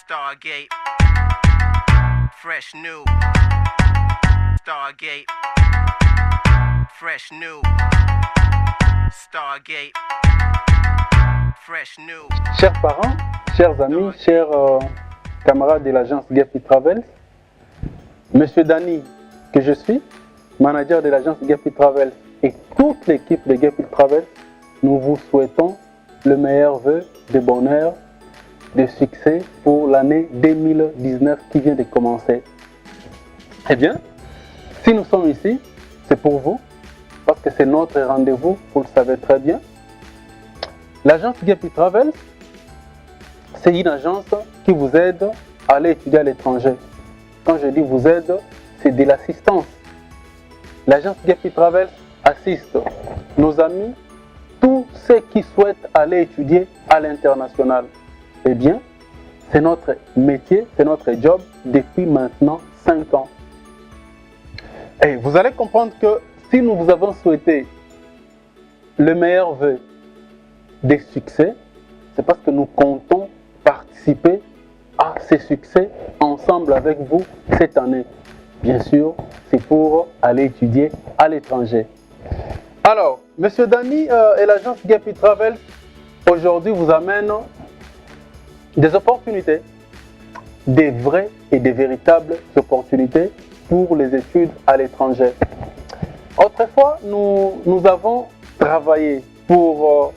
Stargate, fresh new. Stargate, fresh new. Stargate, fresh new. Chers parents, chers amis, chers camarades de l'agence Gapi Travels, Monsieur Dani, que je suis, manager de l'agence Gapi Travels, et toute l'équipe de Gapi Travels, nous vous souhaitons le meilleur vœu de bonheur, de succès pour l'année 2019 qui vient de commencer. Eh bien, si nous sommes ici, c'est pour vous, parce que c'est notre rendez-vous, vous le savez très bien. L'agence Gapi Travels, c'est une agence qui vous aide à aller étudier à l'étranger. Quand je dis vous aide, c'est de l'assistance. L'agence Gapi Travels assiste nos amis, tous ceux qui souhaitent aller étudier à l'international. Eh bien, c'est notre métier, c'est notre job depuis maintenant 5 ans. Et vous allez comprendre que si nous vous avons souhaité le meilleur vœu des succès, c'est parce que nous comptons participer à ces succès ensemble avec vous cette année. Bien sûr, c'est pour aller étudier à l'étranger. Alors, Monsieur Dani et l'agence Gapi Travels aujourd'hui vous amènent des opportunités, des vraies et des véritables opportunités pour les études à l'étranger. Autrefois, nous avons travaillé pour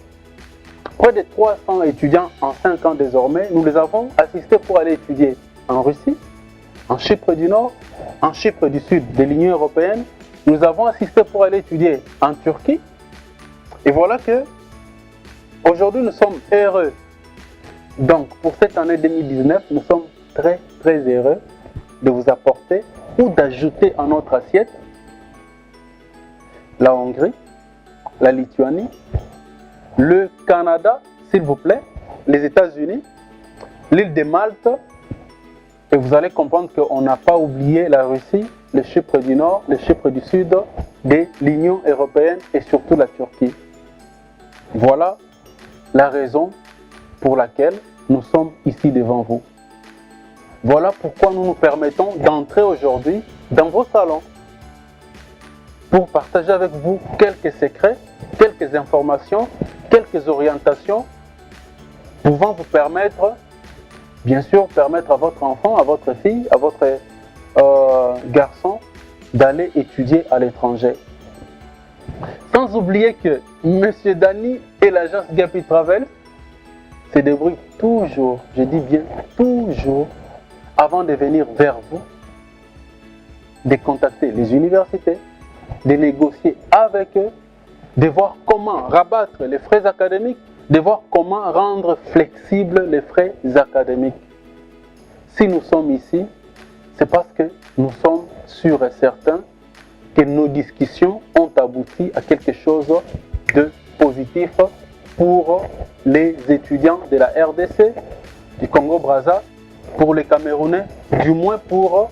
près de 300 étudiants en 5 ans désormais. Nous les avons assistés pour aller étudier en Russie, en Chypre du Nord, en Chypre du Sud de l'Union européenne. Nous avons assisté pour aller étudier en Turquie. Et voilà que aujourd'hui nous sommes heureux. Donc pour cette année 2019, nous sommes très heureux de vous apporter ou d'ajouter à notre assiette la Hongrie, la Lituanie, le Canada, s'il vous plaît, les États-Unis, l'île de Malte, et vous allez comprendre qu'on n'a pas oublié la Russie, le Chypre du Nord, le Chypre du Sud de l'Union européenne et surtout la Turquie. Voilà la raison pour laquelle nous sommes ici devant vous. Voilà pourquoi nous nous permettons d'entrer aujourd'hui dans vos salons pour partager avec vous quelques secrets, quelques informations, quelques orientations pouvant vous permettre, bien sûr, permettre à votre enfant, à votre fille, à votre garçon d'aller étudier à l'étranger. Sans oublier que Monsieur Dani et l'agence Gapi Travels se débrouillent toujours, je dis bien toujours, avant de venir vers vous, de contacter les universités, de négocier avec eux, de voir comment rabattre les frais académiques, de voir comment rendre flexibles les frais académiques. Si nous sommes ici, c'est parce que nous sommes sûrs et certains que nos discussions ont abouti à quelque chose de positif pour les étudiants de la RDC, du Congo-Brazza, pour les Camerounais, du moins pour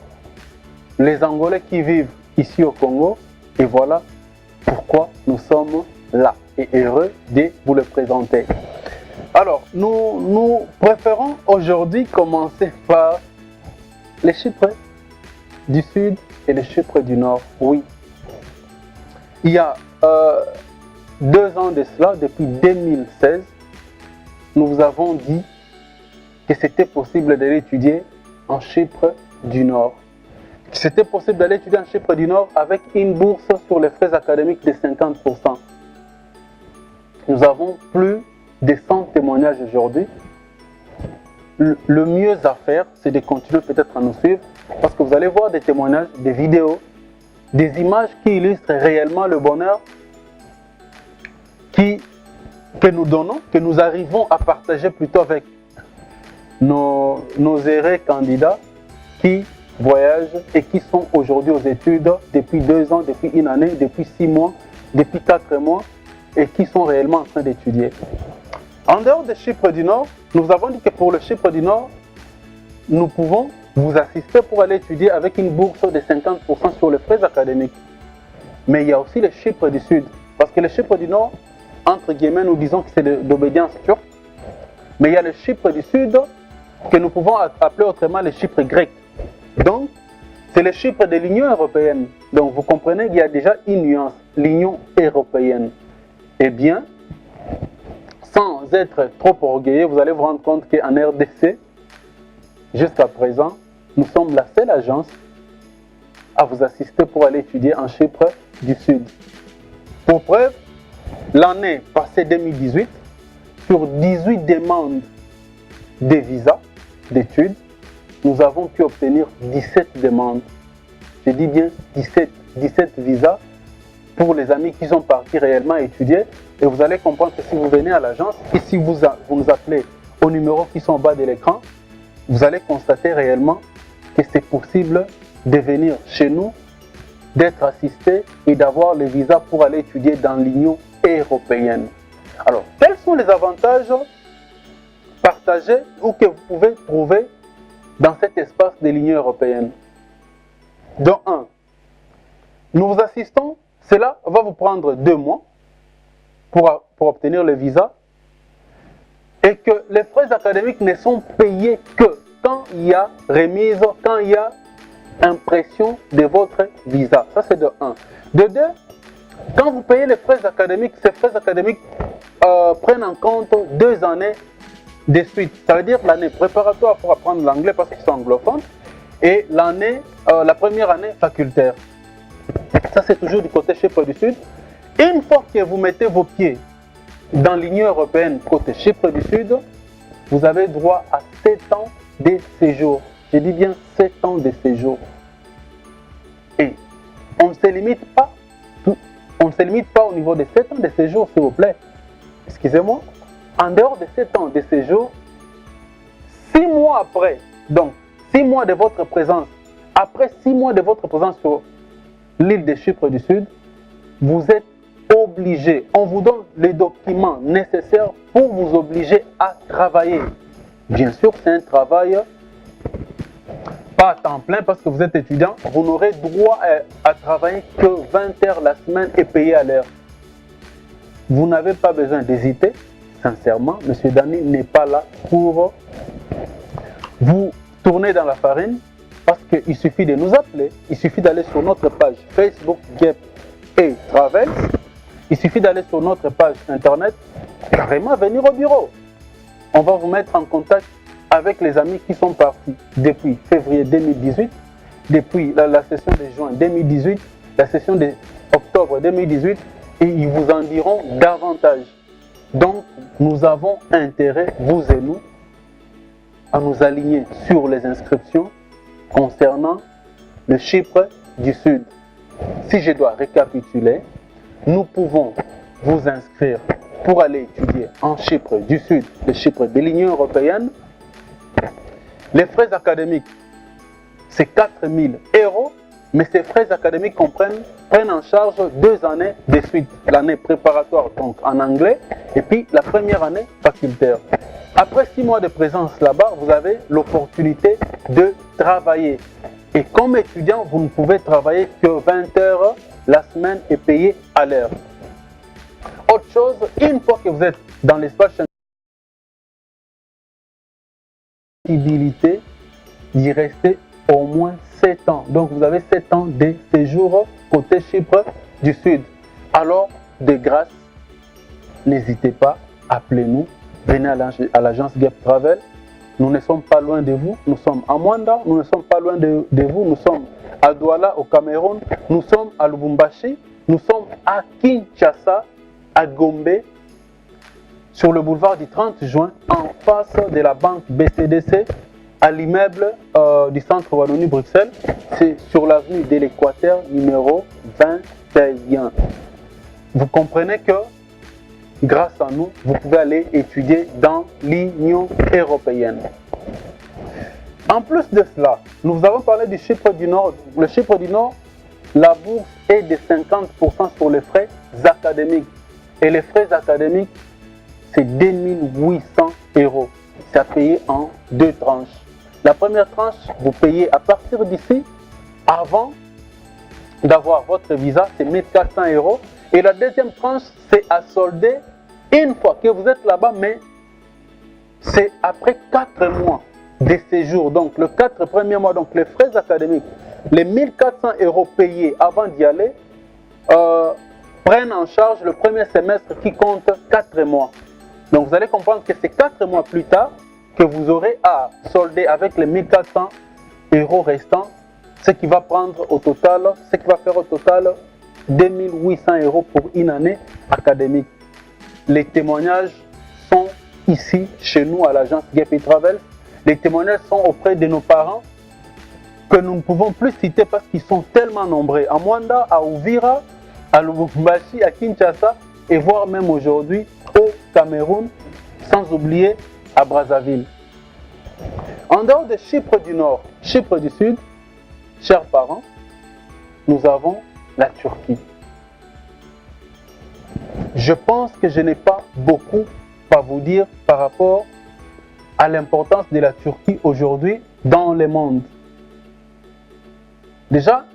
les Angolais qui vivent ici au Congo. Et voilà pourquoi nous sommes là et heureux de vous le présenter. Alors, nous préférons aujourd'hui commencer par les Chypres du Sud et les Chypres du Nord. Oui. Il y a 2 ans de cela, depuis 2016, nous vous avons dit que c'était possible d'aller étudier en Chypre du Nord. C'était possible d'aller étudier en Chypre du Nord avec une bourse sur les frais académiques de 50%. Nous avons plus de 100 témoignages aujourd'hui. Le mieux à faire, c'est de continuer peut-être à nous suivre parce que vous allez voir des témoignages, des vidéos, des images qui illustrent réellement le bonheur que nous donnons, que nous arrivons à partager plutôt avec nos heureux candidats qui voyagent et qui sont aujourd'hui aux études depuis 2 ans, depuis 1 année, depuis 6 mois, depuis 4 mois et qui sont réellement en train d'étudier. En dehors de Chypre du Nord, nous avons dit que pour le Chypre du Nord, nous pouvons vous assister pour aller étudier avec une bourse de 50% sur les frais académiques. Mais il y a aussi le Chypre du Sud. Parce que le Chypre du Nord, entre guillemets, nous disons que c'est d'obédience turque. Mais il y a le Chypre du Sud que nous pouvons appeler autrement les chiffres grecs. Donc, c'est les chiffres de l'Union européenne. Donc, vous comprenez qu'il y a déjà une nuance, l'Union européenne. Eh bien, sans être trop orgueilleux, vous allez vous rendre compte qu'en RDC, jusqu'à présent, nous sommes la seule agence à vous assister pour aller étudier en Chypre du Sud. Pour preuve, l'année passée 2018, sur 18 demandes de visa d'études, nous avons pu obtenir 17 demandes. Je dis bien 17 visas pour les amis qui sont partis réellement étudier. Et vous allez comprendre que si vous venez à l'agence, et si vous nous appelez aux numéros qui sont en bas de l'écran, vous allez constater réellement que c'est possible de venir chez nous, d'être assisté et d'avoir le visa pour aller étudier dans l'Union européenne. Alors, quels sont les avantages partagés ou que vous pouvez trouver dans cet espace de l'Union européenne? Donc, 1, nous vous assistons, cela va vous prendre 2 mois pour obtenir le visa et que les frais académiques ne sont payés que quand il y a remise, quand il y a impression de votre visa. Ça, c'est de 1. De 2, quand vous payez les frais académiques, ces frais académiques prennent en compte 2 années de suite. Ça veut dire l'année préparatoire pour apprendre l'anglais parce qu'ils sont anglophones et la première année facultaire. Ça, c'est toujours du côté Chypre du Sud. Une fois que vous mettez vos pieds dans l'Union européenne côté Chypre du Sud, vous avez droit à 7 ans de séjour. Je dis bien 7 ans de séjour. Et on ne se limite pas au niveau de 7 ans de séjour, s'il vous plaît. Excusez-moi. En dehors de 7 ans de séjour, 6 mois après, donc 6 mois de votre présence, après 6 mois de votre présence sur l'île de Chypre du Sud, vous êtes obligé, on vous donne les documents nécessaires pour vous obliger à travailler. Bien sûr, c'est un travail pas à temps plein parce que vous êtes étudiant, vous n'aurez droit à travailler que 20 heures la semaine et payé à l'heure. Vous n'avez pas besoin d'hésiter, sincèrement, M. Dani n'est pas là pour vous tourner dans la farine parce qu'il suffit de nous appeler, il suffit d'aller sur notre page Facebook, GEP et Travels, il suffit d'aller sur notre page internet, carrément venir au bureau. On va vous mettre en contact avec les amis qui sont partis depuis février 2018, depuis la session de juin 2018, la session d'octobre 2018, et ils vous en diront davantage. Donc, nous avons intérêt, vous et nous, à nous aligner sur les inscriptions concernant le Chypre du Sud. Si je dois récapituler, nous pouvons vous inscrire pour aller étudier en Chypre du Sud, le Chypre de l'Union européenne. Les frais académiques, c'est 4 000 €, mais ces frais académiques prennent en charge 2 années de suite. L'année préparatoire, donc en anglais, et puis la première année facultaire. Après 6 mois de présence là-bas, vous avez l'opportunité de travailler. Et comme étudiant, vous ne pouvez travailler que 20 heures la semaine et payer à l'heure. Autre chose, une fois que vous êtes dans l'espace possibilité d'y rester au moins 7 ans. Donc vous avez 7 ans de séjour côté Chypre du Sud. Alors, de grâce, n'hésitez pas, appelez-nous, venez à l'agence GEP Travel. Nous ne sommes pas loin de vous, nous sommes à Mwanda, nous ne sommes pas loin de vous, nous sommes à Douala au Cameroun, nous sommes à Lubumbashi, nous sommes à Kinshasa, à Gombe, sur le boulevard du 30 juin, en face de la banque BCDC, à l'immeuble du centre Wallonie-Bruxelles. C'est sur l'avenue de l'Équateur, numéro 21. Vous comprenez que, grâce à nous, vous pouvez aller étudier dans l'Union européenne. En plus de cela, nous avons parlé du Chypre du Nord. Le Chypre du Nord, la bourse est de 50% sur les frais académiques. Et les frais académiques, c'est 2800 €. C'est à payer en 2 tranches. La première tranche, vous payez à partir d'ici, avant d'avoir votre visa, c'est 1400 €. Et la deuxième tranche, c'est à solder une fois que vous êtes là-bas, mais c'est après 4 mois. de séjour, donc les 4 premiers mois, donc les frais académiques, les 1400 € payés avant d'y aller, prennent en charge le premier semestre qui compte 4 mois. Donc vous allez comprendre que c'est 4 mois plus tard que vous aurez à solder avec les 1400 € restants, ce qui va prendre au total, ce qui va faire au total 2800 € pour une année académique. Les témoignages sont ici, chez nous, à l'agence Gepi Travel. Les témoignages sont auprès de nos parents que nous ne pouvons plus citer parce qu'ils sont tellement nombreux. À Mwanda, à Uvira, à Lubumbashi, à Kinshasa et voire même aujourd'hui au Cameroun, sans oublier à Brazzaville. En dehors de Chypre du Nord, Chypre du Sud, chers parents, nous avons la Turquie. Je pense que je n'ai pas beaucoup à vous dire par rapport à l'importance de la Turquie aujourd'hui dans le monde. Déjà,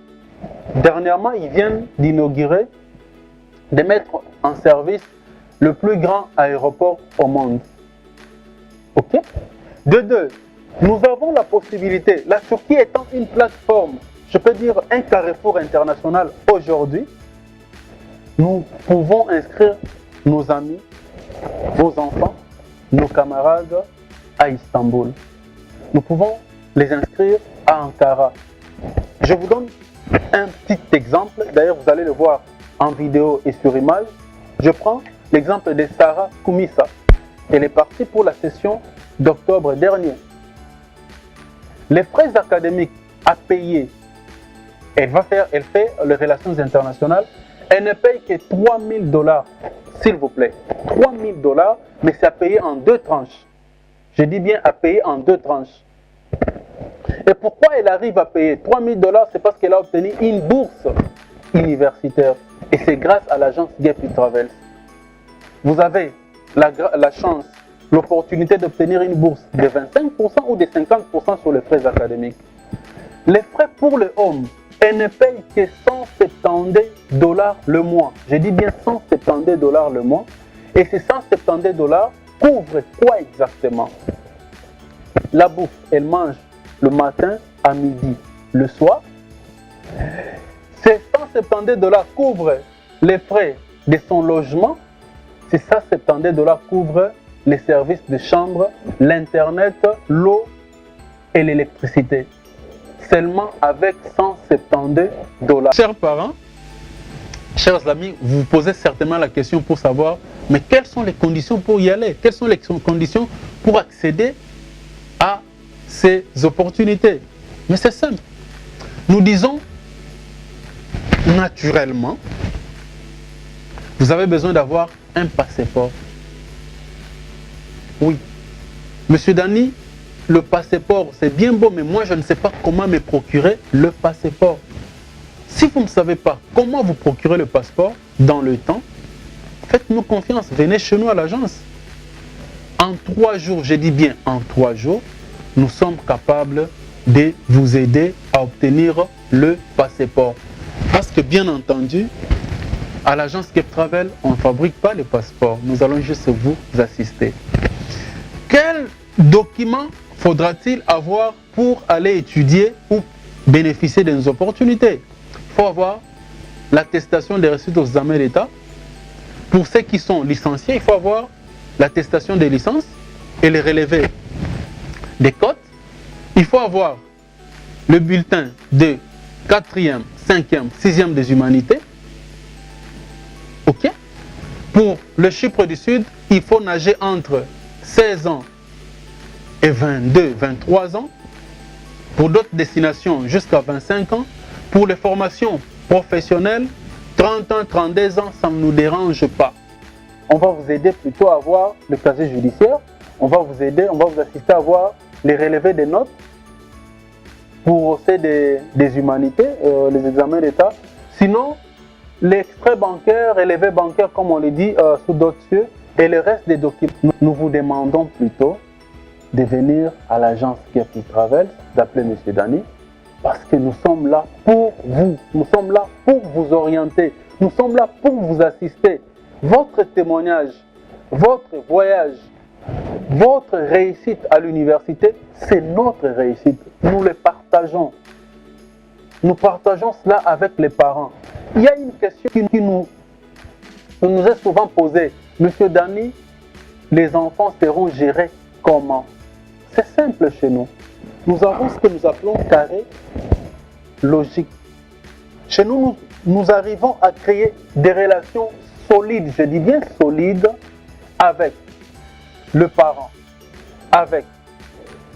dernièrement, ils viennent d'inaugurer, de mettre en service le plus grand aéroport au monde. Ok? De deux, nous avons la possibilité, la Turquie étant une plateforme, je peux dire un carrefour international aujourd'hui, nous pouvons inscrire nos amis, vos enfants, nos camarades à Istanbul. Nous pouvons les inscrire à Ankara. Je vous donne un petit exemple, d'ailleurs vous allez le voir en vidéo et sur image. Je prends l'exemple de Sarah Koumissa. Elle est partie pour la session d'octobre dernier. Les frais académiques à payer, elle fait les relations internationales, elle ne paye que 3 000 $, s'il vous plaît. 3 000 $, mais c'est à payer en 2 tranches. Je dis bien à payer en 2 tranches. Et pourquoi elle arrive à payer 3 000 $? C'est parce qu'elle a obtenu une bourse universitaire. Et c'est grâce à l'agence Gepi Travels. Vous avez la chance, l'opportunité d'obtenir une bourse de 25% ou de 50% sur les frais académiques. Les frais pour le home, elle ne paye que 170 $ le mois. Je dis bien 170 $ le mois. Et ces 170 $ couvrent quoi exactement? La bouffe, elle mange le matin, à midi, le soir. Ces 170 $ couvrent les frais de son logement. Ces 170 $ couvrent les services de chambre, l'internet, l'eau et l'électricité. Seulement avec 170 $. Chers parents, chers amis, vous vous posez certainement la question pour savoir, mais quelles sont les conditions pour y aller? Quelles sont les conditions pour accéder à ces opportunités? Mais c'est simple. Nous disons naturellement, vous avez besoin d'avoir un passeport. Oui. Monsieur Dani, le passeport, c'est bien beau, mais moi, je ne sais pas comment me procurer le passeport. Si vous ne savez pas comment vous procurer le passeport dans le temps, faites-nous confiance, venez chez nous à l'agence. En 3 jours, je dis bien en 3 jours, nous sommes capables de vous aider à obtenir le passeport. Parce que bien entendu, à l'agence Gepi Travel, on ne fabrique pas les passeports. Nous allons juste vous assister. Quel document faudra-t-il avoir pour aller étudier ou bénéficier de nos opportunités? Il faut avoir l'attestation des résultats aux examens d'État. Pour ceux qui sont licenciés, il faut avoir l'attestation des licences et les relevés des cotes. Il faut avoir le bulletin de 4e, 5e, 6e des humanités. OK? Pour le Chypre du Sud, il faut nager entre 16 ans et 22, 23 ans. Pour d'autres destinations, jusqu'à 25 ans. Pour les formations professionnelles, 30 ans, 32 ans, ça ne nous dérange pas. On va vous aider plutôt à avoir le casier judiciaire. On va vous aider, on va vous assister à avoir les relevés des notes pour des humanités, les examens d'État. Sinon, l'extrait bancaire, relevé bancaire, comme on le dit, sous d'autres cieux, et le reste des documents. Nous vous demandons plutôt de venir à l'agence Gepi Travel, d'appeler M. Dani, parce que nous sommes là pour vous. Nous sommes là pour vous orienter. Nous sommes là pour vous assister. Votre témoignage, votre voyage votre réussite à l'université, c'est notre réussite. Nous le partageons. Nous partageons cela avec les parents. Il y a une question qui nous est souvent posée. Monsieur Dani, les enfants seront gérés comment? C'est simple chez nous. Nous avons ce que nous appelons carré logique. Chez nous, nous arrivons à créer des relations solides, je dis bien solides, avec le parent, avec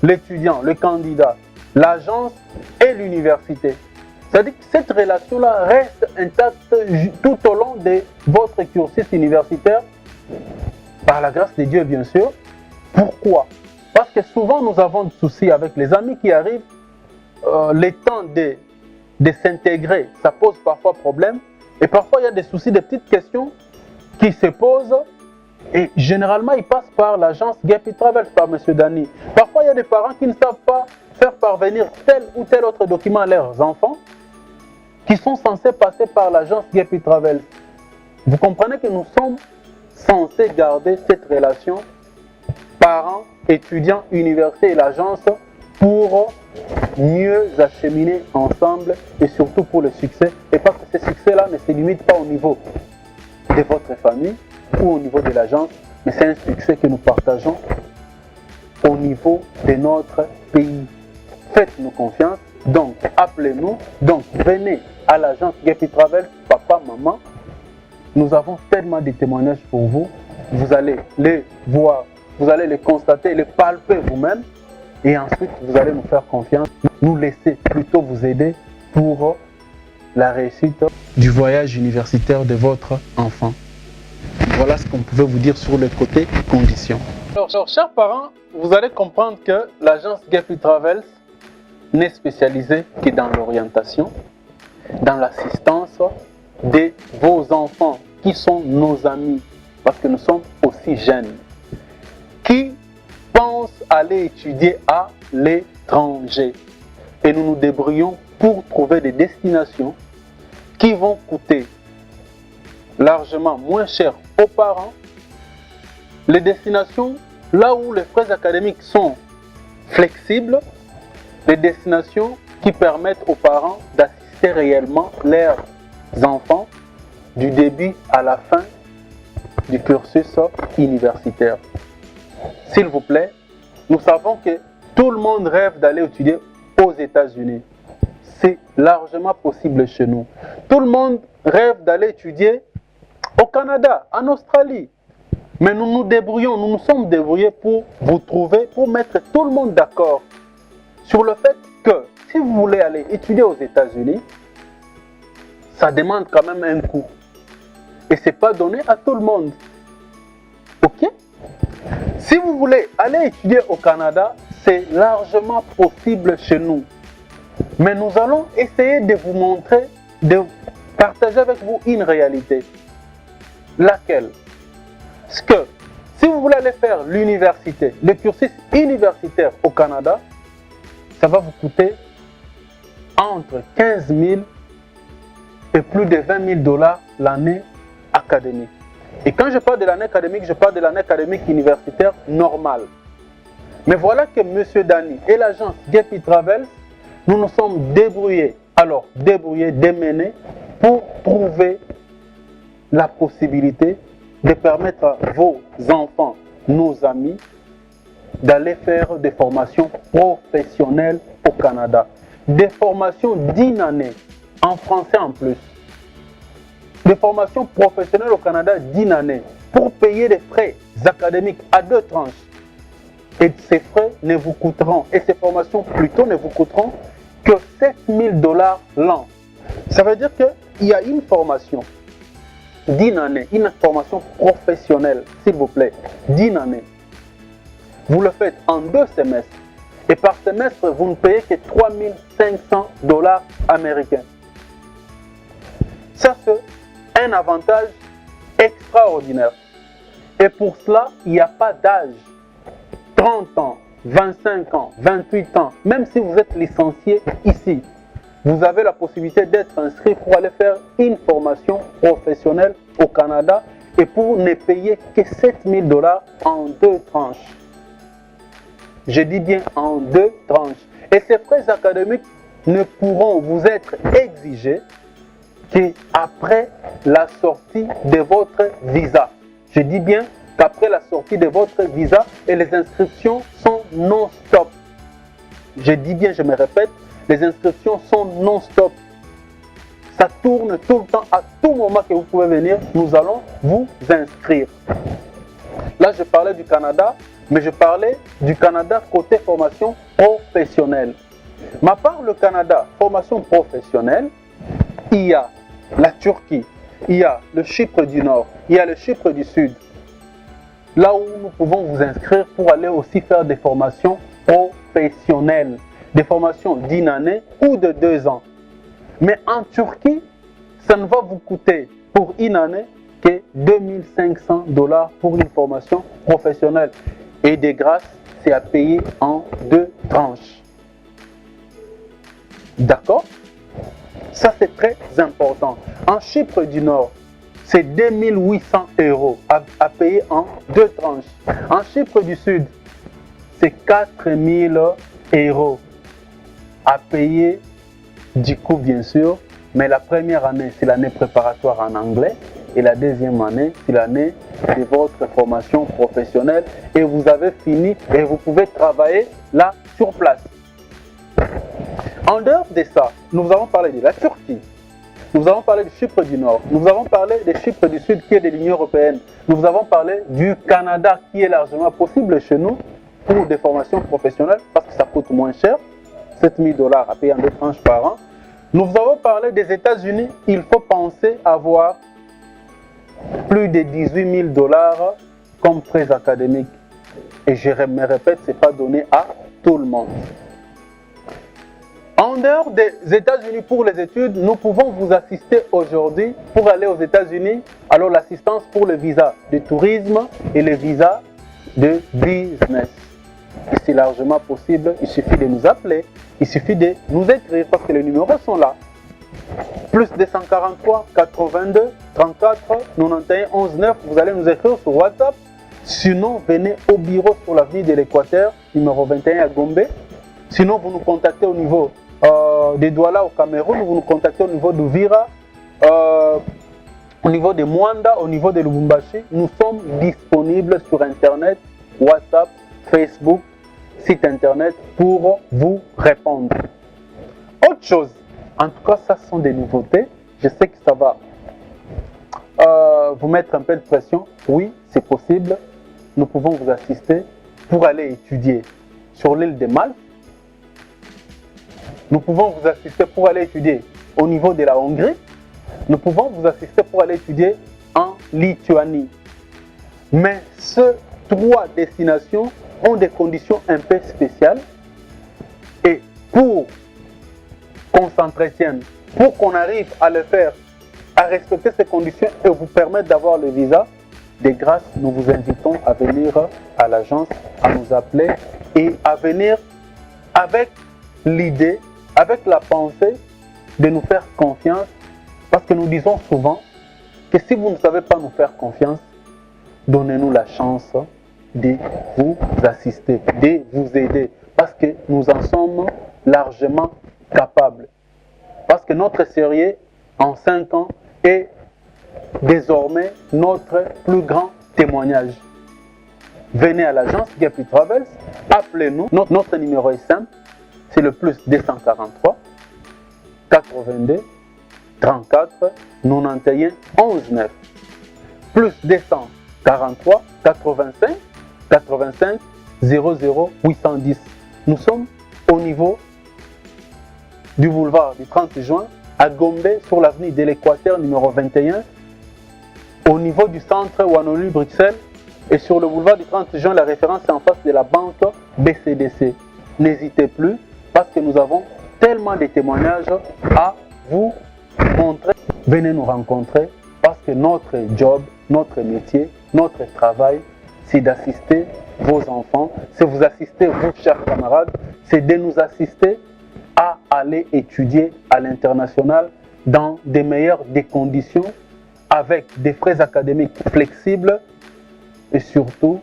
l'étudiant, le candidat, l'agence et l'université. C'est-à-dire que cette relation-là reste intacte tout au long de votre cursus universitaire, par la grâce de Dieu bien sûr. Pourquoi? Parce que souvent nous avons des soucis avec les amis qui arrivent, les temps de s'intégrer, ça pose parfois problème. Et parfois il y a des soucis, des petites questions qui se posent. Et généralement, ils passent par l'agence Gepi Travels, par M. Dani. Parfois, il y a des parents qui ne savent pas faire parvenir tel ou tel autre document à leurs enfants, qui sont censés passer par l'agence Gepi Travels. Vous comprenez que nous sommes censés garder cette relation parents, étudiants, université et l'agence pour mieux acheminer ensemble et surtout pour le succès. Et parce que ce succès-là ne se limite pas au niveau de votre famille ou au niveau de l'agence, mais c'est un succès que nous partageons au niveau de notre pays. Faites-nous confiance, donc appelez-nous, donc venez à l'agence Gepi Travel, papa, maman. Nous avons tellement de témoignages pour vous. Vous allez les voir, vous allez les constater, les palper vous-même. Et ensuite, vous allez nous faire confiance, nous laisser plutôt vous aider pour la réussite du voyage universitaire de votre enfant. Voilà ce qu'on pouvait vous dire sur le côté conditions. Alors, chers parents, vous allez comprendre que l'agence Gepi Travels n'est spécialisée que dans l'orientation, dans l'assistance de vos enfants qui sont nos amis, parce que nous sommes aussi jeunes, qui pensent aller étudier à l'étranger. Et nous nous débrouillons pour trouver des destinations qui vont coûter largement moins cher aux parents, les destinations là où les frais académiques sont flexibles, les destinations qui permettent aux parents d'assister réellement leurs enfants du début à la fin du cursus universitaire. S'il vous plaît, nous savons que tout le monde rêve d'aller étudier aux États-Unis. C'est largement possible chez nous. Tout le monde rêve d'aller étudier au Canada, en Australie. Mais nous nous débrouillons, nous nous sommes débrouillés pour vous trouver, pour mettre tout le monde d'accord sur le fait que si vous voulez aller étudier aux États-Unis, ça demande quand même un coût. Et ce n'est pas donné à tout le monde. Ok? Si vous voulez aller étudier au Canada, c'est largement possible chez nous. Mais nous allons essayer de vous montrer, de partager avec vous une réalité. Laquelle? Parce que si vous voulez aller faire l'université, le cursus universitaire au Canada, ça va vous coûter entre 15 000 et plus de 20 000 dollars l'année académique. Et quand je parle de l'année académique, je parle de l'année académique universitaire normale. Mais voilà que M. Dani et l'agence Gepi Travels, nous nous sommes débrouillés, démenés pour trouver la possibilité de permettre à vos enfants, nos amis, d'aller faire des formations professionnelles au Canada. Des formations d'une année, en français en plus. Des formations professionnelles au Canada d'une année, pour payer des frais académiques à 2 tranches. Et ces frais ne vous coûteront, et ces formations plutôt ne vous coûteront que 7 000 dollars l'an. Ça veut dire qu'il y a une formation d'une année, une formation professionnelle, s'il vous plaît, d'une année. Vous le faites en 2 semestres. Et par semestre, vous ne payez que 3 500 dollars américains. Ça, c'est un avantage extraordinaire. Et pour cela, il n'y a pas d'âge. 30 ans, 25 ans, 28 ans, même si vous êtes licencié ici, vous avez la possibilité d'être inscrit pour aller faire une formation professionnelle au Canada et pour ne payer que 7 000 dollars en 2 tranches. Je dis bien en 2 tranches. Et ces frais académiques ne pourront vous être exigés qu'après la sortie de votre visa. Je dis bien qu'après la sortie de votre visa et les inscriptions sont non-stop. Je dis bien, je me répète, les inscriptions sont non-stop. Ça tourne tout le temps, à tout moment que vous pouvez venir, nous allons vous inscrire. Là, je parlais du Canada, mais je parlais du Canada côté formation professionnelle. Mais à part le Canada, formation professionnelle, il y a la Turquie, il y a le Chypre du Nord, il y a le Chypre du Sud. Là où nous pouvons vous inscrire pour aller aussi faire des formations professionnelles, des formations d'1 année ou de 2 ans. Mais en Turquie, ça ne va vous coûter pour 1 année que 2500 $ pour une formation professionnelle. Et de grâce, c'est à payer en 2 tranches. D'accord? Ça, c'est très important. En Chypre du Nord, c'est 2800 € à payer en 2 tranches. En Chypre du Sud, c'est 4000 € à payer du coup, bien sûr. Mais la première année, c'est l'année préparatoire en anglais. Et la deuxième année, c'est l'année de votre formation professionnelle. Et vous avez fini et vous pouvez travailler là sur place. En dehors de ça, nous avons parlé de la Turquie. Nous avons parlé du Chypre du Nord. Nous avons parlé de Chypre du Sud qui est de l'Union européenne. Nous avons parlé du Canada qui est largement possible chez nous pour des formations professionnelles parce que ça coûte moins cher. 7000 $ à payer en 2 tranches par an. Nous avons parlé des États-Unis. Il faut penser avoir plus de 18 000 $ comme frais académiques. Et je me répète, ce n'est pas donné à tout le monde. En dehors des États-Unis pour les études, nous pouvons vous assister aujourd'hui pour aller aux États-Unis. Alors l'assistance pour le visa de tourisme et le visa de business. Et c'est largement possible, il suffit de nous appeler, il suffit de nous écrire parce que les numéros sont là. Plus 243 82 34 91 11 9, vous allez nous écrire sur WhatsApp. Sinon, venez au bureau sur l'avenue de l'Équateur, numéro 21 à Gombe. Sinon, vous nous contactez au niveau des Douala au Cameroun, vous nous contactez au niveau d'Uvira, au niveau de Mwanda, au niveau de Lubumbashi. Nous sommes disponibles sur Internet, WhatsApp, Facebook, site Internet pour vous répondre. Autre chose, en tout cas, ça sont des nouveautés. Je sais que ça va vous mettre un peu de pression. Oui, c'est possible. Nous pouvons vous assister pour aller étudier sur l'île de Malte. Nous pouvons vous assister pour aller étudier au niveau de la Hongrie. Nous pouvons vous assister pour aller étudier en Lituanie. Mais ces 3 destinations ont des conditions un peu spéciales. Et pour qu'on s'entretienne, pour qu'on arrive à le faire, à respecter ces conditions et vous permettre d'avoir le visa, de grâce, nous vous invitons à venir à l'agence, à nous appeler et à venir avec l'idée, avec la pensée de nous faire confiance. Parce que nous disons souvent que si vous ne savez pas nous faire confiance, donnez-nous la chance de vous assister, de vous aider. Parce que nous en sommes largement capables. Parce que notre sérieux en 5 ans est désormais notre plus grand témoignage. Venez à l'agence Gapi Travels, appelez-nous. Notre numéro est simple, c'est le plus 243 82 34 91 11 9. Plus 243 85 85 00 810. Nous sommes au niveau du boulevard du 30 juin à Gombe sur l'avenue de l'Équateur numéro 21, au niveau du centre Wanolu Bruxelles et sur le boulevard du 30 juin, la référence est en face de la banque BCDC. N'hésitez plus parce que nous avons tellement de témoignages à vous montrer. Venez nous rencontrer parce que notre job, notre métier, notre travail, c'est d'assister vos enfants, c'est vous assister, vous chers camarades, c'est de nous assister à aller étudier à l'international dans des meilleures des conditions, avec des frais académiques flexibles et surtout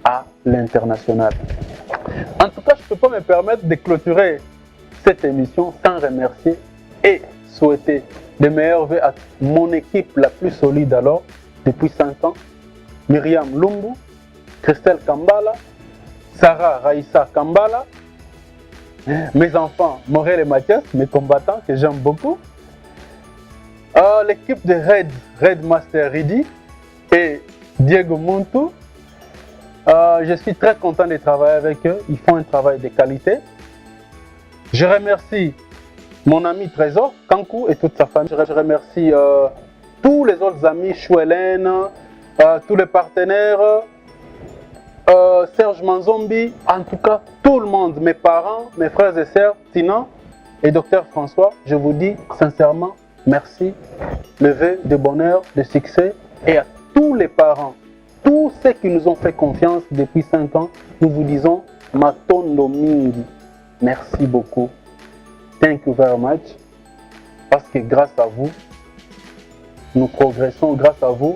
à l'international. En tout cas, je ne peux pas me permettre de clôturer cette émission sans remercier et souhaiter de meilleurs vœux à mon équipe la plus solide alors, depuis 5 ans, Myriam Lumbu, Christelle Kambala, Sarah Raïssa Kambala, mes enfants Morel et Mathias, mes combattants que j'aime beaucoup, l'équipe de Red Master Ridi et Diego Muntu. Je suis très content de travailler avec eux, ils font un travail de qualité. Je remercie mon ami Trésor, Kankou et toute sa famille. Je remercie tous les autres amis, Chouelen, tous les partenaires, Serge Manzombi, en tout cas tout le monde, mes parents, mes frères et sœurs, Tina et Dr François. Je vous dis sincèrement merci, le vœu de bonheur, de succès, et à tous les parents, tous ceux qui nous ont fait confiance depuis 5 ans, nous vous disons Matondo Mingi. Merci beaucoup. Thank you very much. Parce que grâce à vous, nous progressons. Grâce à vous,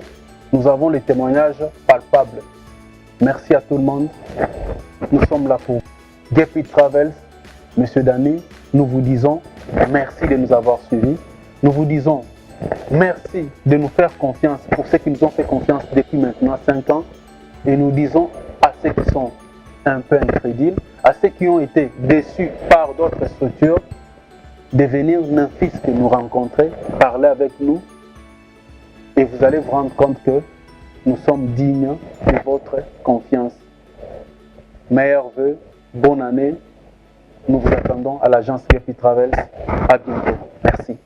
nous avons les témoignages palpables. Merci à tout le monde. Nous sommes là pour Gepi Travels. Monsieur Dani, nous vous disons merci de nous avoir suivis. Nous vous disons merci de nous faire confiance pour ceux qui nous ont fait confiance depuis maintenant 5 ans. Et nous disons à ceux qui sont un peu incrédules, à ceux qui ont été déçus par d'autres structures, de venir Memphis que nous rencontrer, parler avec nous, et vous allez vous rendre compte que nous sommes dignes de votre confiance. Meilleurs vœux, bonne année. Nous vous attendons à l'agence Gepi Travels. À bientôt. Merci.